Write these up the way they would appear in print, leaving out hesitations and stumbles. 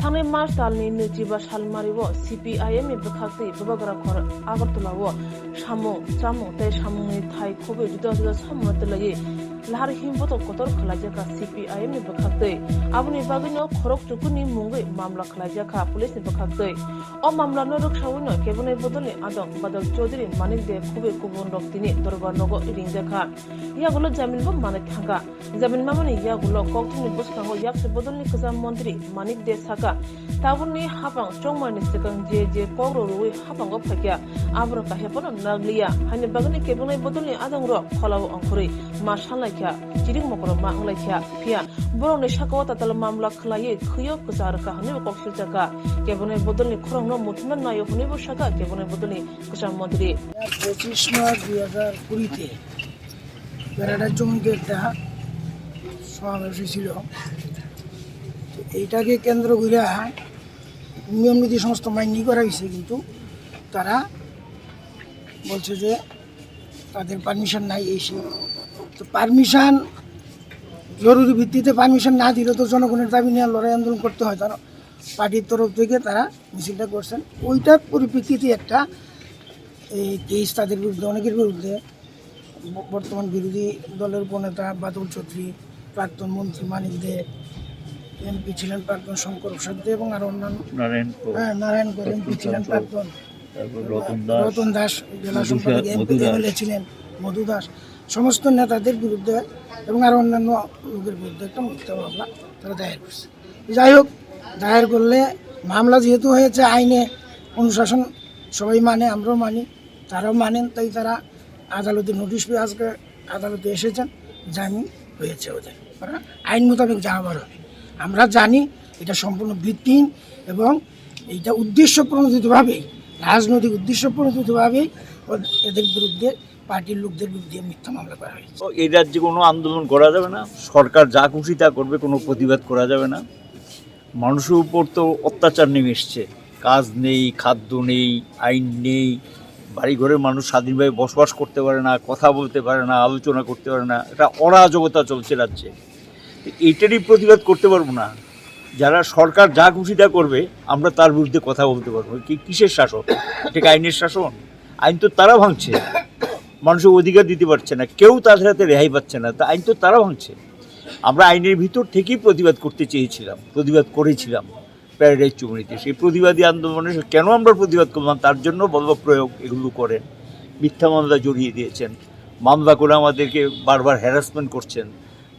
थांनाय मार्च दाननि 25 सालमारियाव CPIMनि बोखाक्ति बबाग्रा खर आगरतलाव सामुं चामुं तै सामुंनि थाइ खबै जुदा-जुदा सामुंतलायै लाहार हिमबत कतर खलायजाखा CPIMनि बोखाक्ति आबुनि बागैनो खरक चुकुनि मुंगै मामला खलायजाखा पुलिसनि बोखाक्ति अ मामलानो रक्षावैनो केबनै बदलनि आदं बादल चौधरी मानिक दे खबै गुबुन रक्तिनि दरबार नगो रिंजाखा यागुलो जामिनबो माने थांगा जामिन मामानि यागुलो कक्टनि बुसखांगो याकसे बदलनि गोजाम मन्त्रि मानिक दे साका ताबुनि हाबां चंमानि सिगां जे कग्रो रुइ हाबांगो फाकिया आब्रो काहेपनो नागलिया हानि बागनि केबनै बदलनि आदं र खलाव अंखुरै मा सानलायखा चिरिं मकरो मा अंलायखा फिया बरनि साकाव ताताल मामला खलायै खैयो गोजार काहनि कक्सिल जाका केबनै बदलनि खरंनो मुथुमन नायो हनिबो साका केबनै बदलनि गोजाम मन्त्रि 25 मार्च 2020 তে বেড়াটা জমিতে একটা সমাবেশ ছিল। এইটাকে কেন্দ্র করে নিয়ম নীতি সমস্ত মাইনি করা হয়েছে, কিন্তু তারা বলছে যে তাদের পারমিশন নাই। এই তো পারমিশন জরুরি ভিত্তিতে পারমিশন না দিলে তো জনগণের দাবি নিয়ে লড়াই আন্দোলন করতে হয়। তারা পার্টির তরফ থেকে তারা মিছিলটা করছেন। ওইটার পরিপ্রেক্ষিতে একটা এই কেস তাদের বিরুদ্ধে, অনেকের বিরুদ্ধে। বর্তমান বিরোধী দলের উপনেতা বাদল চৌধুরী, প্রাক্তন মন্ত্রী মানিক দে, এমপি ছিলেন প্রাক্তন শঙ্কর প্রসাদ দে এবং আরও অন্যান্য নারায়ণপুর এমপি ছিলেন প্রাক্তন, রতন দাস জেলা সম্পাদক এমএলএ ছিলেন, মধু দাস, সমস্ত নেতাদের বিরুদ্ধে এবং আরও অন্যান্য লোকের বিরুদ্ধে একটা মিথ্যা মামলা তারা দায়ের করছে। যাই হোক, দায়ের করলে মামলা যেহেতু হয়েছে, আইনে অনুশাসন সবাই মানে, আমরাও মানি, তারাও মানেন, তাই তারা আদালতে নোটিশ পেয়ে আজকে আদালতে এসেছেন। জামিন হয়েছে ওদের, ওরা আইন মোতাবেক জানাবার হবে। আমরা জানি এটা সম্পূর্ণ ভিত্তিহীন এবং এইটা উদ্দেশ্যপ্রণোদিতভাবেই, রাজনৈতিক উদ্দেশ্যপ্রণোদিতভাবেই এদের বিরুদ্ধে, পার্টির লোকদের বিরুদ্ধে মিথ্যা মামলা করা হয়েছে। এই রাজ্যে কোনো আন্দোলন করা যাবে না, সরকার যা খুশি তা করবে, কোনো প্রতিবাদ করা যাবে না। মানুষের উপর তো অত্যাচার নেমে এসছে, কাজ নেই, খাদ্য নেই, আইন নেই, বাড়িঘরের মানুষ স্বাধীনভাবে বসবাস করতে পারে না, কথা বলতে পারে না, আলোচনা করতে পারে না, এটা অরাজকতা চলছে রাজ্যে। এইটারই প্রতিবাদ করতে পারবো না। যারা সরকার যা খুশি তা করবে, আমরা তার বিরুদ্ধে কথা বলতে পারবো। কিসের শাসন? এটা আইনের শাসন? আইন তো তারা ভাঙছে, মানুষের অধিকার দিতে পারছে না, কেউ তাদের হাতে রেহাই পাচ্ছে না, তা আইন তো তারা ভাঙছে। আমরা আইনের ভিতর থেকেই প্রতিবাদ করতে চেয়েছিলাম, প্রতিবাদ করেছিলাম প্যারাডাইজ চুমনিতে। সেই প্রতিবাদী আন্দোলনে কেন আমরা প্রতিবাদ করলাম, তার জন্য বল প্রয়োগ এগুলো করেন। মিথ্যা মামলা জড়িয়ে দিয়েছেন, মামলা করে আমাদেরকে বারবার হ্যারাসমেন্ট করছেন।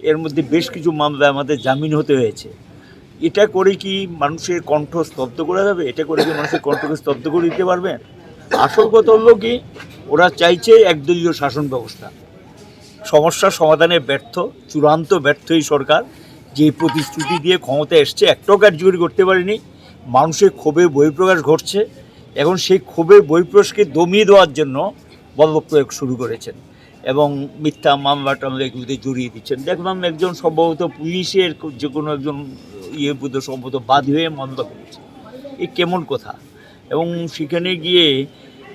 এর মধ্যে বেশ কিছু মামলা আমাদের জামিন হতে হয়েছে। এটা করে কি মানুষের কণ্ঠ স্তব্ধ করা যাবে? এটা করে কি মানুষের কণ্ঠকে স্তব্ধ করে দিতে পারবেন? আসল কথা হলো কি, ওরা চাইছে একদলীয় শাসন ব্যবস্থা। সমস্যার সমাধানে ব্যর্থ, চূড়ান্ত ব্যর্থ এই সরকার। যে প্রতিশ্রুতি দিয়ে ক্ষমতা এসছে, একটাও কার্যকরী করতে পারেনি। মানুষের ক্ষোভে বহিঃপ্রকাশ ঘটছে। এখন সেই ক্ষোভে বহিঃপ্রকাশকে দমিয়ে দেওয়ার জন্য বলপ্রয়োগ শুরু করেছেন এবং মিথ্যা মামলা টামলা এগুলোতে জড়িয়ে দিচ্ছেন। দেখলাম একজন সম্ভবত পুলিশের যে কোনো একজন বুধ সম্ভবত বাদী হয়ে মামলা করেছে। এ কেমন কথা? এবং সেখানে গিয়ে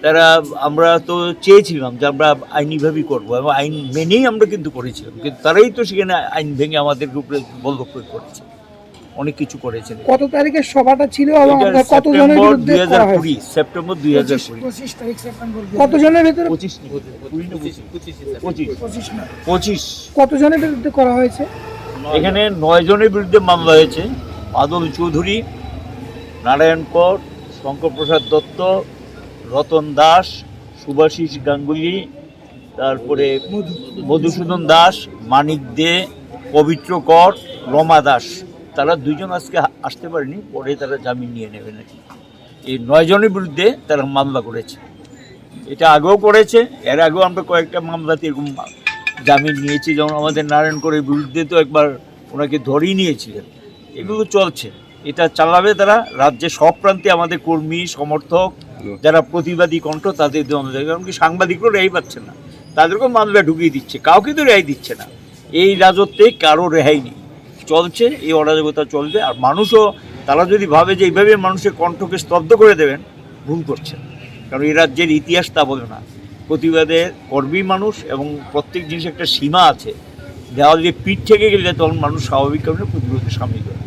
তারা, আমরা তো চেয়েছিলাম যে আমরা আইনিভাবেই করবো এবং আইন মেনেই আমরা কিন্তু করেছিলাম, কিন্তু তারাই তো সেখানে আইন ভেঙে আমাদের উপরে বল প্রয়োগ করেছে, অনেক কিছু করেছেন। কত তারিখের সভাটা ছিল এবং কতজনের বিরুদ্ধে করা হয়েছে? সেপ্টেম্বর 2020, 25 তারিখ সেপ্টেম্বর। কতজনের ভিতরে? 25 কতজনের বিরুদ্ধে করা হয়েছে? এখানে 9 জনের বিরুদ্ধে মামলা হয়েছে। বাদল চৌধুরী, নারায়ণপুর, শঙ্কর প্রসাদ দত্ত, রতন দাস, সুভাষিস গাঙ্গুলি, তারপরে মধুসূদন দাস, মানিক দে, পবিত্র কর, রমা দাস। তারা 2 জন আজকে আসতে পারেনি, পরে তারা জামিন নিয়ে নেবে নাকি। এই 9 জনের বিরুদ্ধে তারা মামলা করেছে। এটা আগেও করেছে, এর আগেও আমরা কয়েকটা মামলাতে এরকম জামিন নিয়েছি। যেমন আমাদের নারায়ণপুরের বিরুদ্ধে তো একবার ওনাকে ধরেই নিয়েছিলেন। এগুলো চলছে, এটা চালাবে তারা। রাজ্যে সব প্রান্তে আমাদের কর্মী, সমর্থক, যারা প্রতিবাদী কণ্ঠ, তাদের এমনকি সাংবাদিকরাও রেহাই পাচ্ছে না, তাদেরকেও মামলা ঢুকিয়ে দিচ্ছে, কাউকে তো রেহাই দিচ্ছে না। এই রাজত্বে কারো রেহাই নেই, চলছে, এই অরাজকতা চলবে। আর মানুষও, তারা যদি ভাবে যে এইভাবে মানুষের কণ্ঠকে স্তব্ধ করে দেবেন, ভুল করছেন। কারণ এই রাজ্যের ইতিহাস তা বলে না। প্রতিবাদের কর্মী মানুষ এবং প্রত্যেক জিনিস একটা সীমা আছে। দেওয়াল দিয়ে পিঠ থেকে গেলে তখন মানুষ স্বাভাবিক কারণে প্রতিরোধে সামিল হয়।